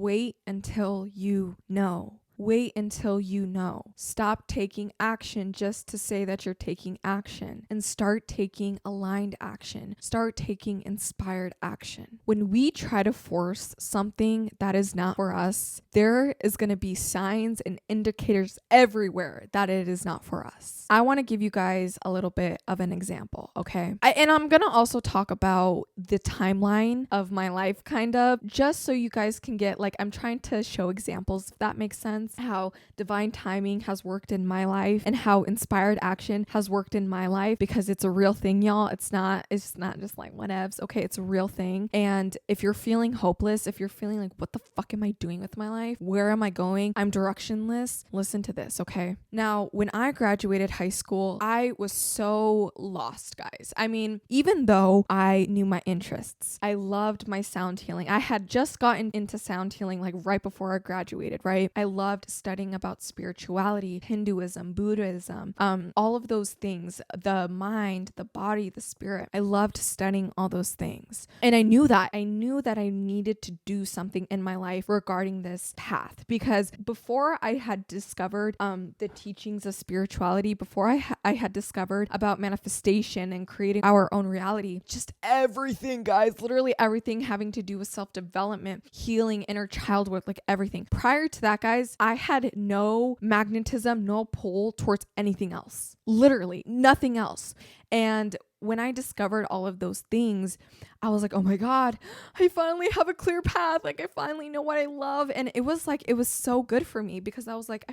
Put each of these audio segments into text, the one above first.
Wait until you know. Wait until you know. Stop taking action just to say that you're taking action, and start taking aligned action. Start taking inspired action. When we try to force something that is not for us, there is going to be signs and indicators everywhere that it is not for us. I want to give you guys a little bit of an example, okay? And I'm going to also talk about the timeline of my life, kind of, just so you guys can get, like, I'm trying to show examples, if that makes sense. How divine timing has worked in my life and how inspired action has worked in my life, because it's a real thing, y'all. It's not just like whatevs. Okay, it's a real thing. And if you're feeling hopeless, if you're feeling like, what the fuck am I doing with my life? Where am I going? I'm directionless. Listen to this, okay? Now, when I graduated high school, I was so lost, guys. I mean, even though I knew my interests, I loved my sound healing. I had just gotten into sound healing like right before I graduated, right? I loved studying about spirituality, Hinduism, Buddhism, all of those things, the mind, the body, the spirit. I loved studying all those things. And I knew that I needed to do something in my life regarding this path, because before I had discovered the teachings of spirituality, before I had discovered about manifestation and creating our own reality, just everything, guys, literally everything having to do with self-development, healing, inner child work, like everything. Prior to that, guys, I had no magnetism, no pull towards anything else. Literally nothing else. And when I discovered all of those things, I was like, oh my God, I finally have a clear path. Like, I finally know what I love. And it was so good for me, because I was like,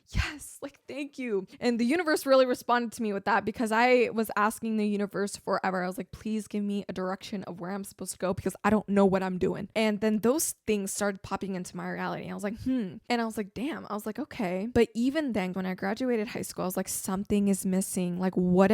yes, like, thank you. And the universe really responded to me with that, because I was asking the universe forever. I was like, please give me a direction of where I'm supposed to go, because I don't know what I'm doing. And then those things started popping into my reality. I was like, And I was like, damn. I was like, okay. But even then, when I graduated high school, I was like, something is missing. Like, what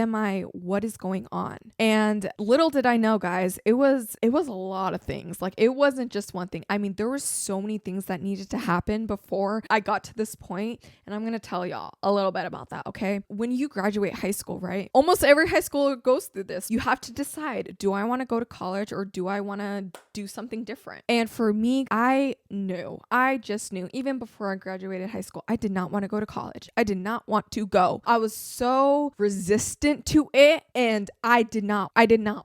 is going on? And little did I know, guys, it was a lot of things. Like, it wasn't just one thing. I mean, there were so many things that needed to happen before I got to this point. And I'm going to tell y'all a little bit about that. Okay. When you graduate high school, right? Almost every high school goes through this. You have to decide, do I want to go to college, or do I want to do something different? And for me, I just knew, even before I graduated high school, I did not want to go to college. I did not want to go. I was so resistant to it, and I did not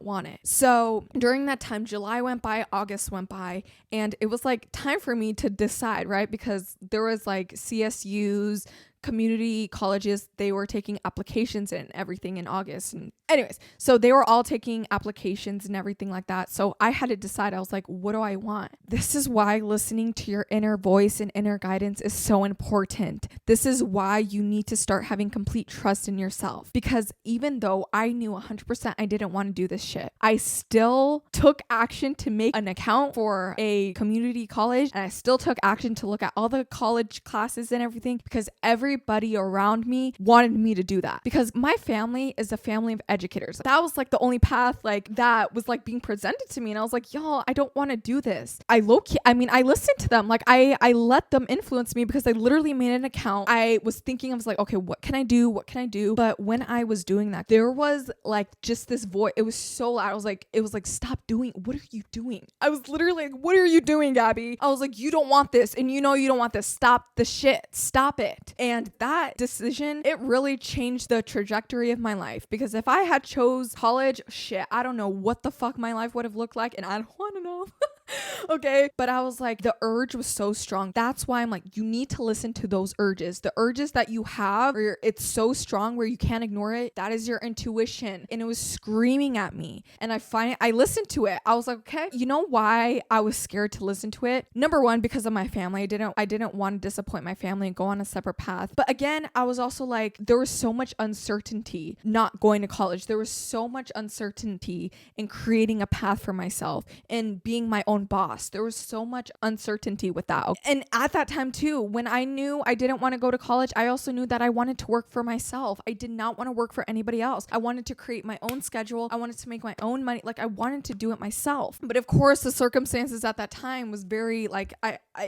want it. So during that time, July went by, August went by, and it was like time for me to decide, right? Because there was like CSUs, community colleges, they were taking applications and everything in August. And anyways, so they were all taking applications and everything like that. So I had to decide. I was like, what do I want? This is why listening to your inner voice and inner guidance is so important. This is why you need to start having complete trust in yourself, because even though I knew 100% I didn't want to do this shit, I still took action to make an account for a community college, and I still took action to look at all the college classes and everything, because everybody around me wanted me to do that, because my family is a family of educators. That was like the only path like that was like being presented to me, and I was like, y'all, I don't want to do this. I listened to them. Like, I let them influence me, because I literally made an account. I was like, okay, what can I do? But when I was doing that, there was like just this voice. It was so loud. It was like, stop doing. What are you doing? I was literally like, what are you doing, Gabby? I was like, you don't want this, and you know you don't want this. Stop the shit. Stop it. And that decision, it really changed the trajectory of my life, because if I had chose college, shit, I don't know what the fuck my life would have looked like, and I don't want to know. Okay. But I was like, the urge was so strong. That's why I'm like, you need to listen to those urges. The urges that you have, or it's so strong where you can't ignore it. That is your intuition. And it was screaming at me. And I listened to it. I was like, okay, you know why I was scared to listen to it? Number one, because of my family. I didn't want to disappoint my family and go on a separate path. But again, I was also like, there was so much uncertainty not going to college. There was so much uncertainty in creating a path for myself and being my own boss. There was so much uncertainty with that. And at that time too, when I knew I didn't want to go to college, I also knew that I wanted to work for myself. I did not want to work for anybody else. I wanted to create my own schedule. I wanted to make my own money. Like, I wanted to do it myself. But of course, the circumstances at that time was very like,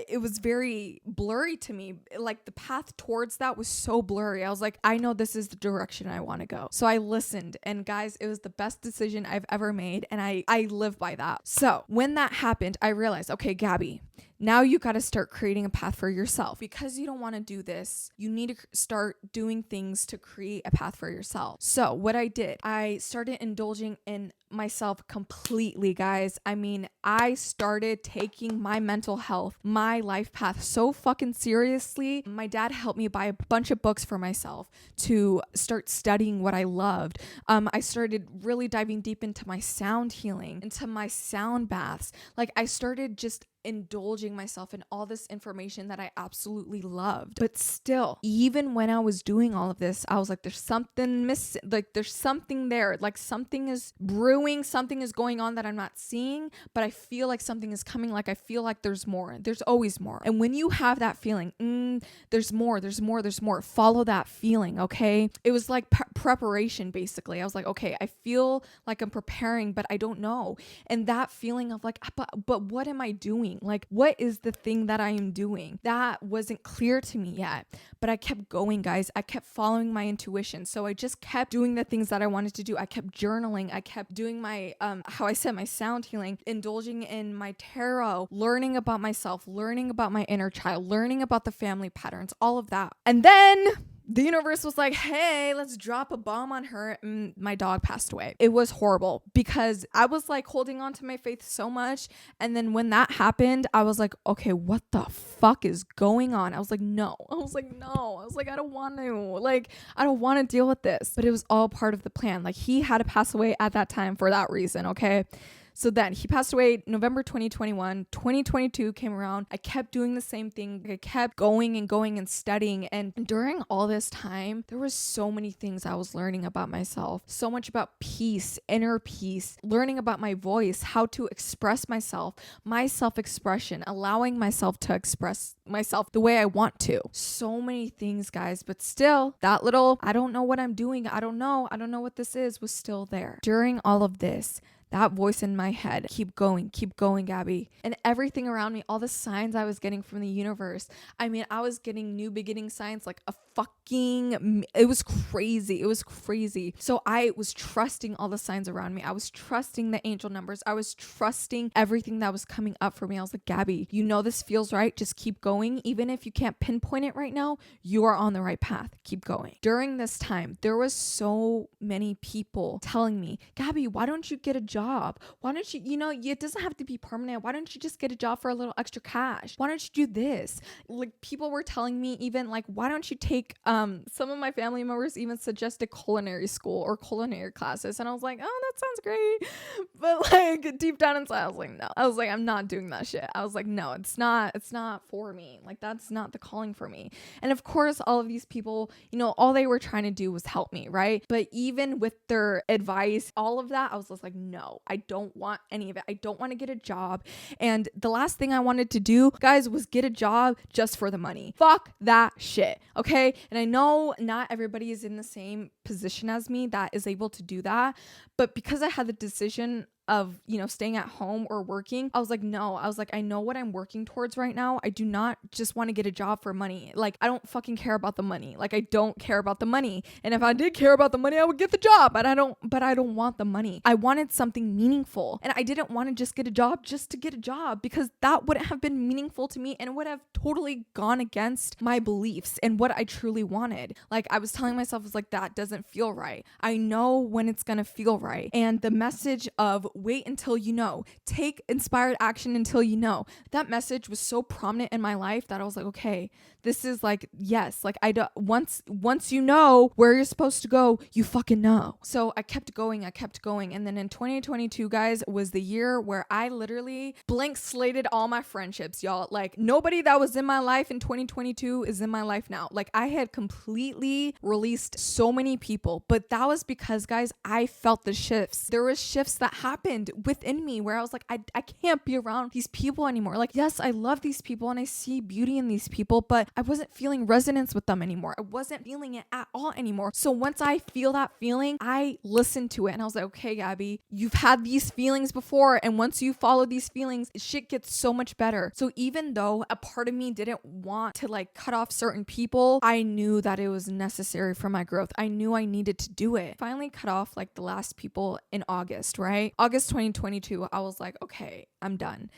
it was very blurry to me. Like, the path towards that was so blurry. I was like, I know this is the direction I want to go. So I listened, and guys, it was the best decision I've ever made. And I live by that. So when that happened, I realized, okay, Gabby, now you got to start creating a path for yourself. Because you don't want to do this, you need to start doing things to create a path for yourself. So what I did, I started indulging in myself completely, guys. I mean, I started taking my mental health, my life path so fucking seriously. My dad helped me buy a bunch of books for myself to start studying what I loved. I started really diving deep into my sound healing, into my sound baths. Like, I started just indulging myself in all this information that I absolutely loved. But still, even when I was doing all of this, I was like, there's something missing. Like, there's something there. Like, something is brewing, something is going on that I'm not seeing, but I feel like something is coming. Like, I feel like there's more. There's always more. And when you have that feeling, there's more, follow that feeling, okay? It was like preparation, basically. I was like, okay, I feel like I'm preparing, but I don't know. And that feeling of like, but what am I doing? Like, what is the thing that I am doing? That wasn't clear to me yet, but I kept going, guys. I kept following my intuition. So I just kept doing the things that I wanted to do. I kept journaling. I kept doing my, how I said, my sound healing, indulging in my tarot, learning about myself, learning about my inner child, learning about the family patterns, all of that. And then the universe was like, hey, let's drop a bomb on her. And my dog passed away. It was horrible because I was like holding on to my faith so much. And then when that happened, I was like, okay, what the fuck is going on? I was like, no. I was like, I don't want to. Like, I don't want to deal with this. But it was all part of the plan. Like, he had to pass away at that time for that reason, okay? So then he passed away November 2021. 2022 came around. I kept doing the same thing. I kept going and studying. And during all this time, there was so many things I was learning about myself. So much about peace, inner peace, learning about my voice, how to express myself, my self-expression, allowing myself to express myself the way I want to. So many things, guys. But still, that little, I don't know what I'm doing. I don't know what this is, was still there. During all of this, that voice in my head, keep going, Gabby. And everything around me, all the signs I was getting from the universe. I mean, I was getting new beginning signs like it was crazy. So I was trusting all the signs around me. I was trusting the angel numbers. I was trusting everything that was coming up for me. I was like, Gabby, you know this feels right. Just keep going. Even if you can't pinpoint it right now, you are on the right path. Keep going. During this time, there was so many people telling me, Gabby, why don't you get a job? Why don't you, it doesn't have to be permanent. Why don't you just get a job for a little extra cash? Why don't you do this? Like, people were telling me even like, why don't you take, some of my family members even suggested culinary school or culinary classes. And I was like, oh, that sounds great. But like deep down inside, I was like, no. I was like, I'm not doing that shit. I was like, no, it's not for me. Like, that's not the calling for me. And of course, all of these people, all they were trying to do was help me, right? But even with their advice, all of that, I was just like, no, I don't want any of it. I don't want to get a job. And the last thing I wanted to do, guys, was get a job just for the money. Fuck that shit. Okay. And I know not everybody is in the same position as me that is able to do that. But because I had the decision of, staying at home or working, I was like, no, I know what I'm working towards right now. I do not just want to get a job for money. Like, I don't fucking care about the money. Like, I don't care about the money. And if I did care about the money, I would get the job, but I don't want the money. I wanted something meaningful. And I didn't want to just get a job just to get a job, because that wouldn't have been meaningful to me and would have totally gone against my beliefs and what I truly wanted. Like, I was telling myself, was like, that doesn't feel right. I know when it's going to feel right. And the message of wait until you know, take inspired action until you know, that message was so prominent in my life that I was like, okay, this is like, yes, like once you know where you're supposed to go, you fucking know. So I kept going. And then in 2022, guys, was the year where I literally blank slated all my friendships, y'all. Like, nobody that was in my life in 2022 is in my life now. Like, I had completely released so many people, but that was because, guys, I felt the shifts. There was shifts that happened within me where I was like, I can't be around these people anymore. Like, yes, I love these people and I see beauty in these people, but I wasn't feeling resonance with them anymore. I wasn't feeling it at all anymore. So once I feel that feeling, I listened to it and I was like, okay, Gabby, you've had these feelings before. And once you follow these feelings, shit gets so much better. So even though a part of me didn't want to like cut off certain people, I knew that it was necessary for my growth. I knew I needed to do it. Finally cut off like the last people in August, right? August 2022, I was like, okay, I'm done.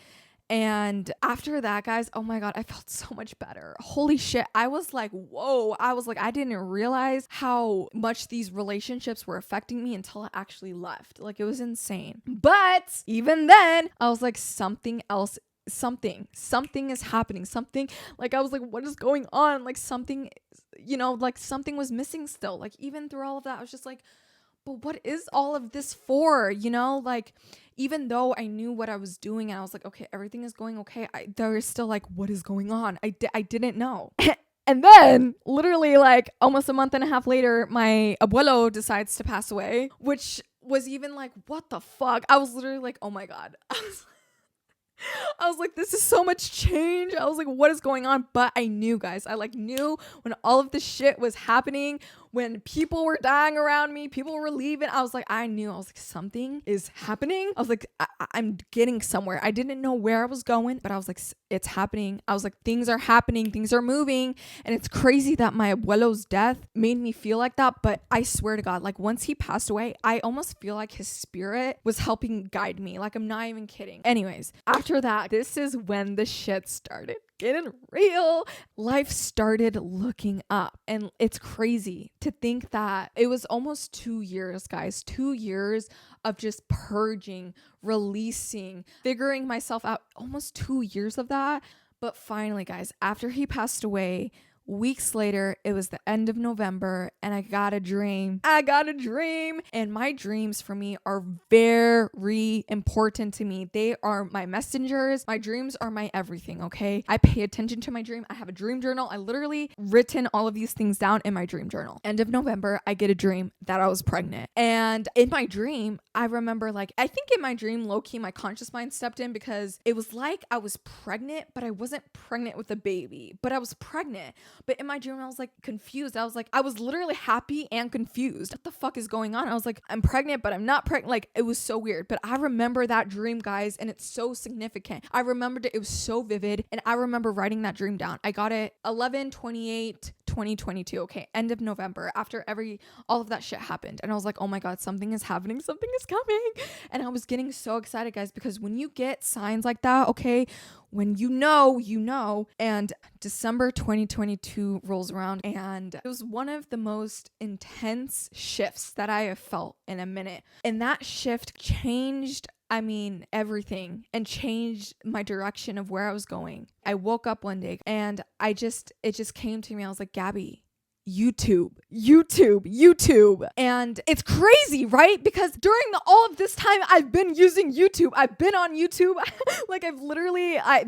And after that, guys, oh my God, I felt so much better. Holy shit. I was like, whoa. I was like, I didn't realize how much these relationships were affecting me until I actually left. Like, it was insane. But even then, I was like, something is happening. Something, like, I was like, what is going on? Like, something, like something was missing still. Like, even through all of that, I was just like, but what is all of this for? Like, even though I knew what I was doing and I was like, okay, everything is going okay, there is still like, what is going on? I didn't know. And then literally like almost a month and a half later, my abuelo decides to pass away, which was even like, what the fuck? I was literally like, oh my God. I was like, this is so much change. I was like, what is going on? But I knew, guys. I like knew when all of this shit was happening, when people were dying around me, people were leaving. I was like, I was like, something is happening. I was like, I'm getting somewhere. I didn't know where I was going, but I was like, it's happening. I was like, things are happening. Things are moving. And it's crazy that my abuelo's death made me feel like that. But I swear to God, like once he passed away, I almost feel like his spirit was helping guide me. Like, I'm not even kidding. Anyways, after that, this is when the shit started getting real. Life started looking up. And it's crazy to think that it was almost 2 years, guys, 2 years of just purging, releasing, figuring myself out, almost 2 years of that. But finally, guys, after he passed away, weeks later, it was the end of November and I got a dream. And my dreams for me are very important to me. They are my messengers. My dreams are my everything, okay? I pay attention to my dream. I have a dream journal. I literally written all of these things down in my dream journal. End of November, I get a dream that I was pregnant. And in my dream, I remember like, I think in my dream, low-key, my conscious mind stepped in because it was like I was pregnant, but I wasn't pregnant with a baby, but I was pregnant. But in my dream, I was like confused. I was literally happy and confused. What the fuck is going on? I was like, I'm pregnant, but I'm not pregnant. Like, it was so weird. But I remember that dream, guys, and it's so significant. I remembered it. It was so vivid. And I remember writing that dream down. I got it 11/28/2022. Okay, end of November, after all of that shit happened. And I was like, oh my God, something is happening. Something is coming. And I was getting so excited, guys, because when you get signs like that, okay, when you know. And December 2022 rolls around, and it was one of the most intense shifts that I have felt in a minute. And that shift changed, everything, and changed my direction of where I was going. I woke up one day and it just came to me. I was like, Gabby, YouTube. And it's crazy, right? Because during all of this time, I've been using YouTube. I've been on YouTube. Like,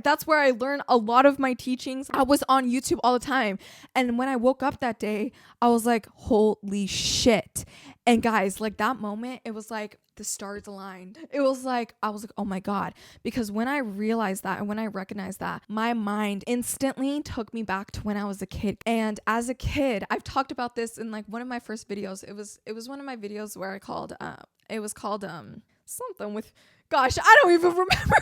that's where I learned a lot of my teachings. I was on YouTube all the time. And when I woke up that day, I was like, holy shit. And guys, like that moment, it was like the stars aligned. It was like, I was like, oh my God. Because when I realized that and when I recognized that, my mind instantly took me back to when I was a kid. And as a kid, I've talked about this in like one of my first videos. It was one of my videos where it was called something with, gosh, I don't even remember.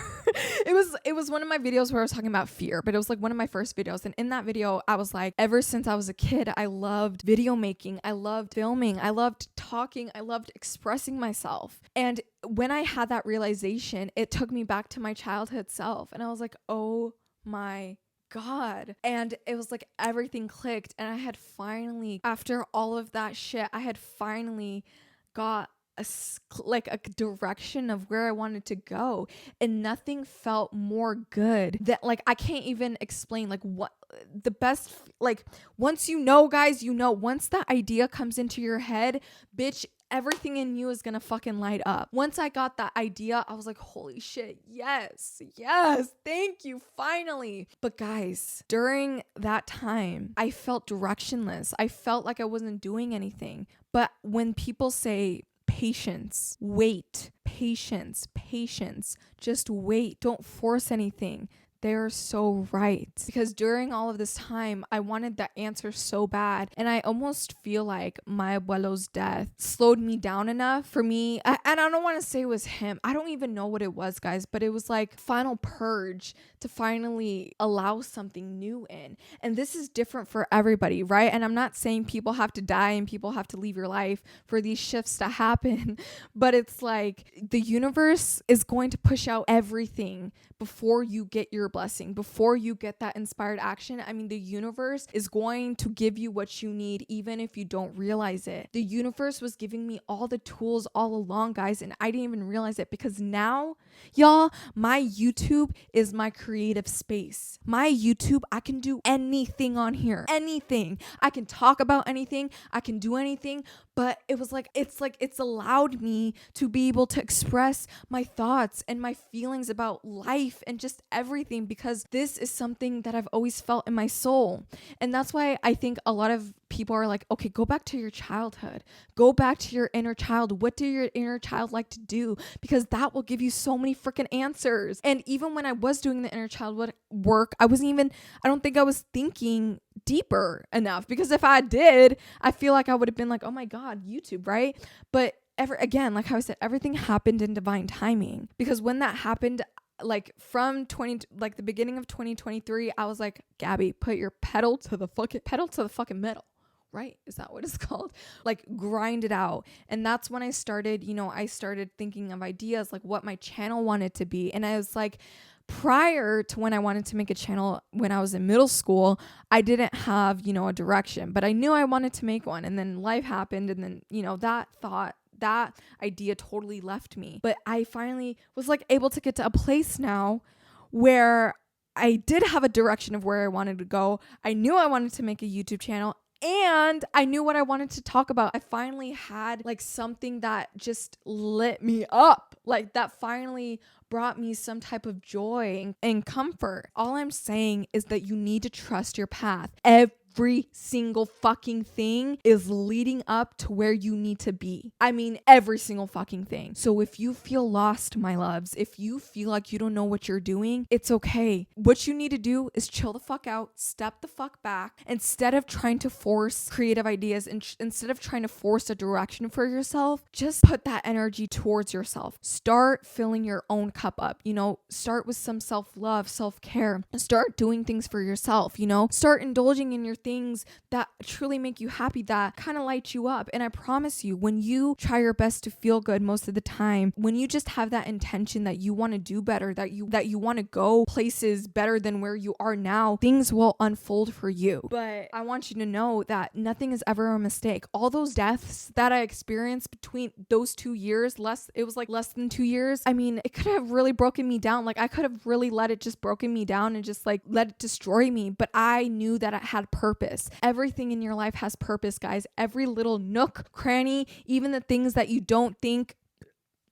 It was one of my videos where I was talking about fear, but it was like one of my first videos. And in that video, I was like, ever since I was a kid, I loved video making. I loved filming. I loved talking. I loved expressing myself. And when I had that realization, it took me back to my childhood self. And I was like, oh my God. And it was like everything clicked. And I had finally, after all of that shit, I had finally got a direction of where I wanted to go, and nothing felt more good that, like, I can't even explain, like, what the best, like, once guys, once that idea comes into your head, bitch, everything in you is gonna fucking light up. Once I got that idea, I was like, holy shit, yes, thank you, finally. But guys, during that time, I felt directionless. I felt like I wasn't doing anything. But when people say patience, wait, patience, just wait, don't force anything, They're so right. Because during all of this time, I wanted that answer so bad. And I almost feel like my abuelo's death slowed me down enough for me. And I don't want to say it was him. I don't even know what it was, guys. But it was like final purge to finally allow something new in. And this is different for everybody, right? And I'm not saying people have to die and people have to leave your life for these shifts to happen. But it's like the universe is going to push out everything before you get your blessing, before you get that inspired action. I mean, the universe is going to give you what you need, even if you don't realize it. The universe was giving me all the tools all along, guys, and I didn't even realize it, because now, y'all, my YouTube is my creative space. My YouTube, I can do anything on here, anything. I can talk about anything. I can do anything. But it's allowed me to be able to express my thoughts and my feelings about life and just everything, because this is something that I've always felt in my soul. And that's why I think a lot of people are like, okay, go back to your childhood. Go back to your inner child. What do your inner child like to do? Because that will give you so many freaking answers. And even when I was doing the inner child work, I don't think I was thinking deeper enough, because if I did, I feel like I would have been like, oh my God, YouTube, right? But again, like how I said, everything happened in divine timing, because when that happened, like from the beginning of 2023, I was like, Gabby, put your pedal to the fucking metal. Right? Is that what it's called? Like, grind it out. And that's when I started thinking of ideas, like what my channel wanted to be. And I was like, prior to when I wanted to make a channel when I was in middle school, I didn't have, a direction, but I knew I wanted to make one. And then life happened. And then, that idea totally left me. But I finally was like able to get to a place now where I did have a direction of where I wanted to go. I knew I wanted to make a YouTube channel, and I knew what I wanted to talk about. I finally had like something that just lit me up, like that finally brought me some type of joy and comfort. All I'm saying is that you need to trust your path. Every single fucking thing is leading up to where you need to be. I mean, every single fucking thing. So if you feel lost, my loves, if you feel like you don't know what you're doing, it's okay. What you need to do is chill the fuck out, step the fuck back. Instead of trying to force creative ideas and instead of trying to force a direction for yourself, just put that energy towards yourself. Start filling your own cup up, start with some self-love, self-care, start doing things for yourself, start indulging in your things that truly make you happy, that kind of light you up. And I promise you, when you try your best to feel good most of the time, when you just have that intention that you want to do better, that you want to go places better than where you are now, things will unfold for you. But I want you to know that nothing is ever a mistake. All those deaths that I experienced between those 2 years, it was like less than 2 years. I mean, it could have really broken me down. Like I could have really let it just broken me down and just like let it destroy me. But I knew that it had purpose. Everything in your life has purpose, guys. Every little nook, cranny, even the things that you don't think,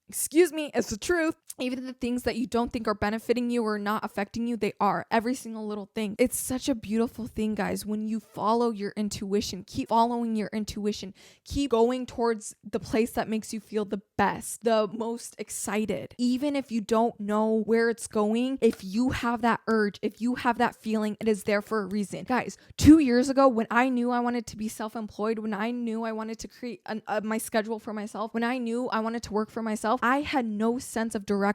it's the truth. Even the things that you don't think are benefiting you or not affecting you, they are. Every single little thing. It's such a beautiful thing, guys, when you follow your intuition. Keep following your intuition. Keep going towards the place that makes you feel the best, the most excited. Even if you don't know where it's going, if you have that urge, if you have that feeling, it is there for a reason. Guys, 2 years ago, when I knew I wanted to be self-employed, when I knew I wanted to create my schedule for myself, when I knew I wanted to work for myself, I had no sense of direction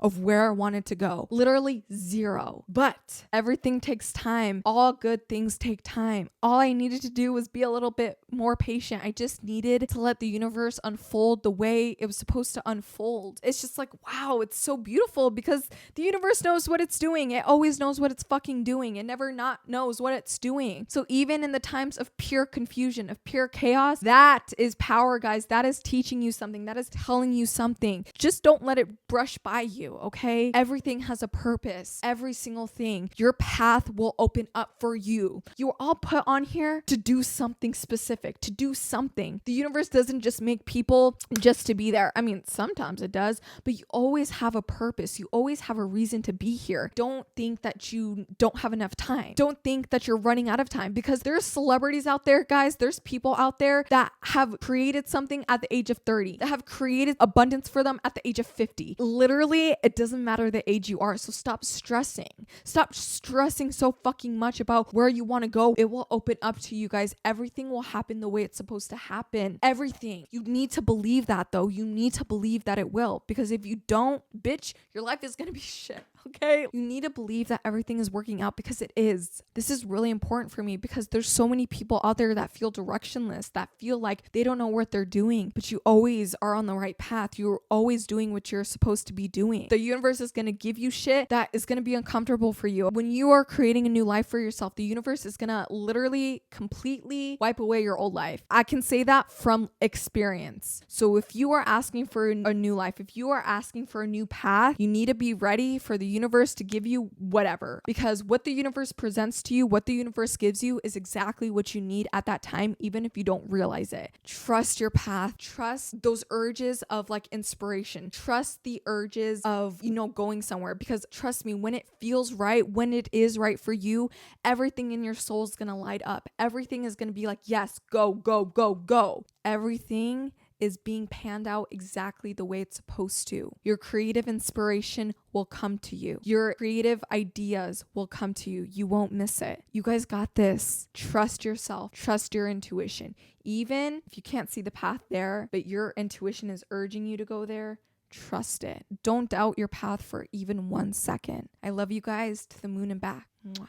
of where I wanted to go. Literally zero. But everything takes time. All good things take time. All I needed to do was be a little bit more patient. I just needed to let the universe unfold the way it was supposed to unfold. It's just like, wow, it's so beautiful because the universe knows what it's doing. It always knows what it's fucking doing. It never not knows what it's doing. So even in the times of pure confusion, of pure chaos, that is power, guys. That is teaching you something. That is telling you something. Just don't let it brush by you, okay? Everything has a purpose. Every single thing. Your path will open up for you. You are all put on here to do something specific, to do something. The universe doesn't just make people just to be there. I mean, sometimes it does, but you always have a purpose. You always have a reason to be here. Don't think that you don't have enough time. Don't think that you're running out of time, because there's celebrities out there, guys. There's people out there that have created something at the age of 30, that have created abundance for them at the age of 50. Literally, it doesn't matter the age you are. So stop stressing. Stop stressing so fucking much about where you want to go. It will open up to you guys. Everything will happen the way it's supposed to happen. Everything. You need to believe that though. You need to believe that it will. Because if you don't, bitch, your life is going to be shit. Okay? You need to believe that everything is working out because it is. This is really important for me because there's so many people out there that feel directionless, that feel like they don't know what they're doing, but you always are on the right path. You're always doing what you're supposed to be doing. The universe is going to give you shit that is going to be uncomfortable for you. When you are creating a new life for yourself, the universe is going to literally completely wipe away your old life. I can say that from experience. So if you are asking for a new life, if you are asking for a new path, you need to be ready for the universe to give you whatever, because what the universe presents to you, what the universe gives you is exactly what you need at that time, even if you don't realize it. Trust your path. Trust those urges of like inspiration. Trust the urges of, going somewhere, because trust me, when it feels right, when it is right for you, everything in your soul is going to light up. Everything is going to be like, yes, go, go, go, go. Everything is being panned out exactly the way it's supposed to. Your creative inspiration will come to you. Your creative ideas will come to you. You won't miss it. You guys got this. Trust yourself. Trust your intuition. Even if you can't see the path there, but your intuition is urging you to go there, trust it. Don't doubt your path for even 1 second. I love you guys to the moon and back. Mwah.